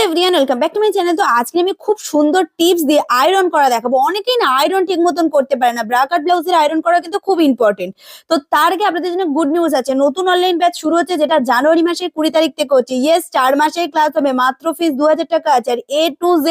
Everyone, welcome back to my channel. তো আজকে আমি খুব সুন্দর টিপস দিয়ে আয়রন করা দেখাবো। অনেকেই না আয়রন ঠিক মতন করতে পারে না। ব্রা কাট ব্লাউজের আয়রন করা কিন্তু খুব ইম্পর্টেন্ট। তো তার আগে আপনাদের জন্য গুড নিউজ আছে, নতুন অনলাইন ব্যাচ শুরু হচ্ছে, যেটা জানুয়ারি মাসের 20 তারিখ থেকে হচ্ছে। ইয়েস, 4 মাসের ক্লাস হবে, মাত্র ফিস 2000 টাকা আছে। আর A to Z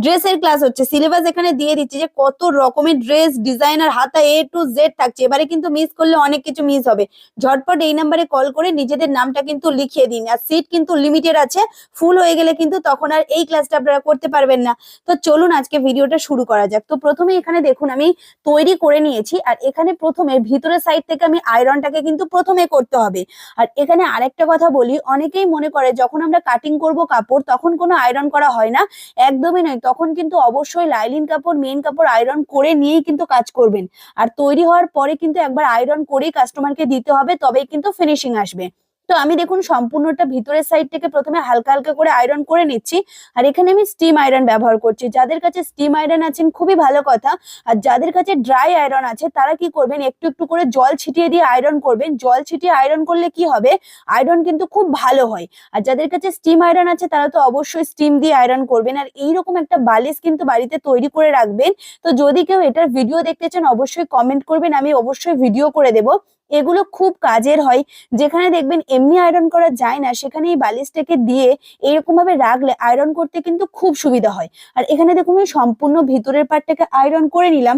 ড্রেসের ক্লাস হচ্ছে। সিলেবাস এখানে দিয়ে দিচ্ছি যে কত রকমের ড্রেস, ডিজাইন আর হাতা A to Z থাকছে। এবারে কিন্তু মিস করলে অনেক কিছু মিস হবে। ঝটপট এই নাম্বারে কল করে নিজেদের নামটা কিন্তু লিখিয়ে দিন। আর সিট কিন্তু লিমিটেড আছে, ফুল হয়ে গেলে কিন্তু তখন আর এই ক্লাসটা আপনারা করতে পারবেন না। তো চলুন আজকে ভিডিওটা শুরু করা যাক। তো প্রথমে এখানে দেখুন আমি তৈরি করে নিয়েছি। আর এখানে প্রথমে ভিতরের সাইড থেকে আমি আয়রনটাকে কিন্তু প্রথমে করতে হবে। আর এখানে আরেকটা কথা বলি, অনেকেই মনে করে যখন আমরা কাটিং করব কাপড় তখন কোনো আয়রন করা হয় না। একদমই নয়, তখন কিন্তু অবশ্যই লাইলিন কাপড়, মেন কাপড় আয়রন করে নিয়েই কিন্তু কাজ করবেন। আর তৈরি হওয়ার পরে কিন্তু একবার আয়রন করেই কাস্টমারকে দিতে হবে, তবেই কিন্তু ফিনিশিং আসবে। তো আমি দেখুন সম্পূর্ণটা ভিতরের সাইড থেকে প্রথমে হালকা হালকা করে আয়রন করে নিচ্ছি। আর এখানে আমি স্টিম আয়রন ব্যবহার করছি। যাদের কাছে স্টিম আয়রন আছেন খুবই ভালো কথা। আর যাদের কাছে ড্রাই আয়রন আছে তারা কি করবেন, একটু একটু করে জল ছিটিয়ে দিয়ে আয়রন করবেন। জল ছিটিয়ে আয়রন করলে কি হবে, আয়রন কিন্তু খুব ভালো হয়। আর যাদের কাছে স্টিম আয়রন আছে তারা তো অবশ্যই স্টিম দিয়ে আয়রন করবেন। আর এইরকম একটা বালিশ কিন্তু বাড়িতে তৈরি করে রাখবেন। তো যদি কেউ এটার ভিডিও দেখতে চান অবশ্যই কমেন্ট করবেন, আমি অবশ্যই ভিডিও করে দেবো। এগুলো খুব কাজের হয়। যেখানে দেখবেন এমনি আয়রন করা যায় না, সেখানে এই বালিশটাকে দিয়ে এরকম ভাবে রাখলে আয়রন করতে কিন্তু খুব সুবিধা হয়। আর এখানে দেখুন আমি সম্পূর্ণ ভিতরের পার্টটাকে আয়রন করে নিলাম।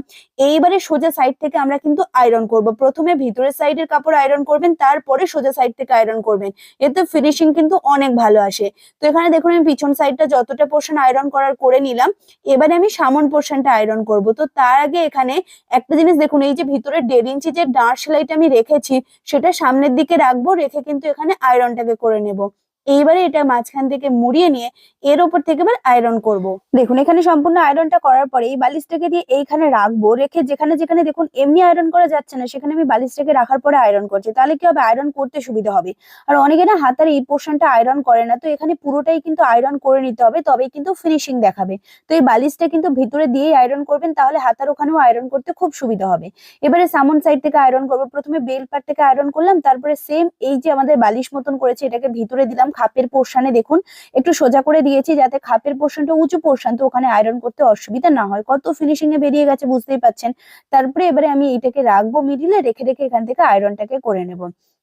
এইবারে সোজা সাইড থেকে আমরা কিন্তু আয়রন করব। প্রথমে ভিতরের সাইডের কাপড় আয়রন করবেন, তারপরে সোজা সাইড থেকে আয়রন করবেন। এতে ফিনিশিং কিন্তু অনেক ভালো আসে। তো এখানে দেখুন আমি পিছন সাইডটা যতটা পোর্শন আয়রন করার করে নিলাম। এবারে আমি সামন পোর্শনটা আয়রন করব। তো তার আগে এখানে একটা জিনিস দেখুন, এই যে ভিতরে 1.5 ইঞ্চি যে ডাঁড় সেলাইটা আমি রেখেছি সেটা সামনের দিকে রাখবো, রেখে কিন্তু এখানে আয়রনটাকে করে নেব। এইবারে এটা মাঝখান থেকে মুড়িয়ে নিয়ে এর উপর থেকে এবার আয়রন করব। দেখুন এখানে সম্পূর্ণ আয়রনটা করার পরে এই বালিশটাকে দিয়ে এইখানে রাখবো, রেখে যেখানে যেখানে দেখুন এমনি আয়রন করা যাচ্ছে না সেখানে আমি বালিশটাকে রাখার পরে আয়রন করছি। তাহলে কি হবে, আয়রন করতে সুবিধা হবে। আর অনেকে না হাতার এই পোর্শনটা আয়রন করে না, তো এখানে পুরোটাই কিন্তু আয়রন করে নিতে হবে, তবেই কিন্তু ফিনিশিং দেখাবে। তো এই বালিশটা কিন্তু ভিতরে দিয়েই আয়রন করবেন, তাহলে হাতার ওখানেও আয়রন করতে খুব সুবিধা হবে। এবারে সামন সাইড থেকে আয়রন করবো। প্রথমে বেল পার্ট থেকে আয়রন করলাম, তারপরে সেম এই যে আমাদের বালিশ মতন করেছে এটাকে ভিতরে দিলাম। খাপের পোর্শনে দেখুন একটু সোজা করে দিয়েছি, যাতে খাপের পোর্শনটা উঁচু পোর্শন, তো ওখানে আয়রন করতে অসুবিধা না হয়। কত ফিনিশিং এ বেরিয়ে গেছে বুঝতেই পাচ্ছেন। তারপরে এবারে আমি এইটাকে রাখবো মিডিলে, রেখে রেখে এখান থেকে আয়রনটাকে করে নেব।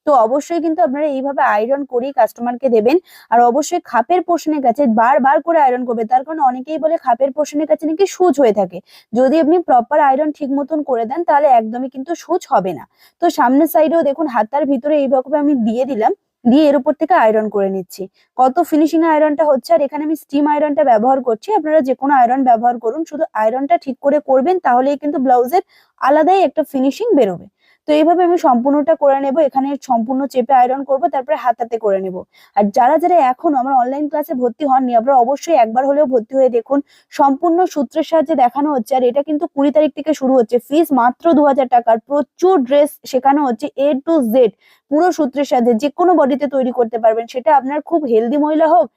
তো অবশ্যই কিন্তু আপনারা এইভাবে আয়রন করেই কাস্টমারকে দেবেন। আর অবশ্যই খাপের পোর্শনের কাছে বারবার করে আয়রন করবে, তার কারণ অনেকেই বলে খাপের পোর্শনের কাছে নাকি সূচ হয়ে থাকে। যদি আপনি প্রপার আয়রন ঠিক মতন করে দেন তাহলে একদমই কিন্তু সূচ হবে না। তো সামনের সাইডেও দেখুন হাতার ভিতরে এইভাবে আমি দিয়ে দিলাম, দিয়ে এর উপর থেকে আয়রন করে নিচ্ছি। কত ফিনিশিং আয়রনটা হচ্ছে। আর এখানে আমি স্টিম আয়রনটা ব্যবহার করছি, আপনারা যে কোনো আয়রন ব্যবহার করুন, শুধু আয়রনটা ঠিক করে করবেন, তাহলেই কিন্তু ব্লাউজের আলাদাই একটা ফিনিশিং বেরোবে। তো এইভাবে আমি সম্পূর্ণটা করে নেব। এখানে সম্পূর্ণ চেপে আয়রন করব, তারপরে হাতাতে করে নেব। আর যারা যারা এখনো আমার অনলাইন ক্লাসে ভর্তি হননি, আপনারা অবশ্যই একবার হলেও ভর্তি হয়ে দেখুন। সম্পূর্ণ সূত্রের সাহায্যে দেখানো হচ্ছে। আর এটা কিন্তু 20 তারিখ থেকে শুরু হচ্ছে। ফিস মাত্র 2000 টাকার। প্রচুর ড্রেস শেখানো হচ্ছে A to Z, পুরো সূত্রের সাহায্যে যে কোনো বডিতে তৈরি করতে পারবেন। সেটা আপনার খুব হেলদি মহিলা হোক,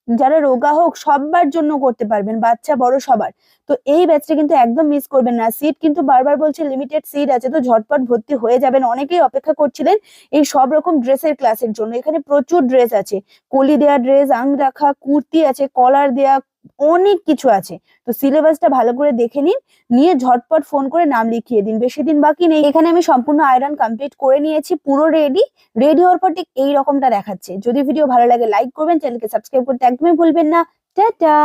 যারা রোগা হোক, সবার জন্য করতে পারবেন, বাচ্চা বড় সবার। তো এই ব্যাচটা কিন্তু একদম মিস করবেন না। সিট কিন্তু বারবার বলছে লিমিটেড সিট আছে, তো ঝটপট ভর্তি হয়ে যাবেন। অনেকেই অপেক্ষা করছিলেন এই সব রকম ড্রেসের ক্লাসের জন্য। এখানে প্রচুর ড্রেস আছে, কলি দেয়া ড্রেস, আং রাখা, কুর্তি আছে, কলার দেয়া, অনেক কিছু আছে। তো সিলেবাসটা ভালো করে দেখে নিন, নিয়ে ঝটপট ফোন করে নাম লিখিয়ে দিন, বেশি দিন বাকি নেই। এখানে আমি সম্পূর্ণ আয়রন কমপ্লিট করে নিয়েছি, পুরো রেডি। রেডি হওয়ার পর ঠিক এই রকমটা দেখাচ্ছে। যদি ভিডিও ভালো লাগে লাইক করবেন, চ্যানেলকে সাবস্ক্রাইব করতে একদমই ভুলবেন না। টাটা।